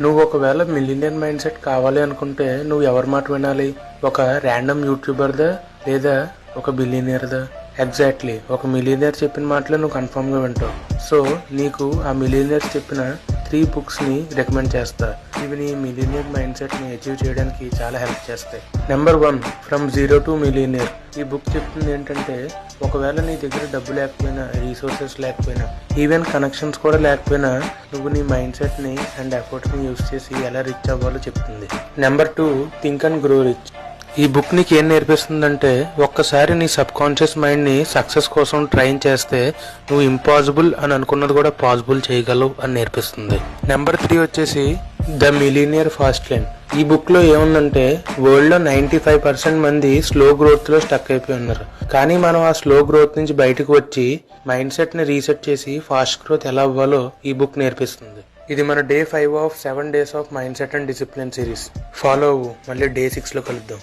నువ్వు ఒకవేళ millionaire mind set కావాలి అనుకుంటే నువ్వు ఎవరి మాట వినాలి? ఒక ర్యాండమ్ యూట్యూబర్దా లేదా ఒక బిలియనియర్దా? ఎగ్జాక్ట్లీ, ఒక మిలియనియర్ చెప్పిన మాటలు నువ్వు కన్ఫర్మ్గా వింటావు. సో నీకు ఆ మిలియనియర్ చెప్పిన 3 బుక్స్ని రికమెండ్ చేస్తా. ఇవి నీ మిలియనియర్ మైండ్ సెట్ని అచీవ్ చేయడానికి చాలా హెల్ప్ చేస్తాయి. Number 1, from zero to millionaire. ఈ బుక్ చెప్తుంది ఏంటంటే, ఒకవేళ నీ దగ్గర డబ్బు లేకపోయినా, రీసోర్సెస్ లేకపోయినా, ఈవెన్ కనెక్షన్స్ కూడా లేకపోయినా, నువ్వు నీ మైండ్ సెట్ని అండ్ ఎఫర్ట్ని యూజ్ చేసి ఎలా రిచ్ అవ్వాలో చెప్తుంది. Number 2, think and grow rich. ఈ బుక్ నీకు ఏం నేర్పిస్తుందంటే, ఒక్కసారి నీ సబ్ కాన్షియస్ మైండ్ని సక్సెస్ కోసం ట్రైన్ చేస్తే నువ్వు ఇంపాసిబుల్ అని అనుకున్నది కూడా పాసిబుల్ చేయగలవు అని నేర్పిస్తుంది. నెంబర్ 3 వచ్చేసి ద మిలియనియర్ ఫాస్ట్ లైన్. ఈ బుక్లో ఏముందంటే, వరల్డ్లో 95% మంది స్లో గ్రోత్లో స్టక్ అయిపోయి ఉన్నారు. కానీ మనం ఆ స్లో గ్రోత్ నుంచి బయటకు వచ్చి మైండ్ సెట్ని రీసెట్ చేసి ఫాస్ట్ గ్రోత్ ఎలా అవ్వాలో ఈ బుక్ నేర్పిస్తుంది. ఇది మన day 5 of 7 days of mind set and discipline series. Follow అవ్వు. మళ్ళీ డే 6లో కలుద్దాం.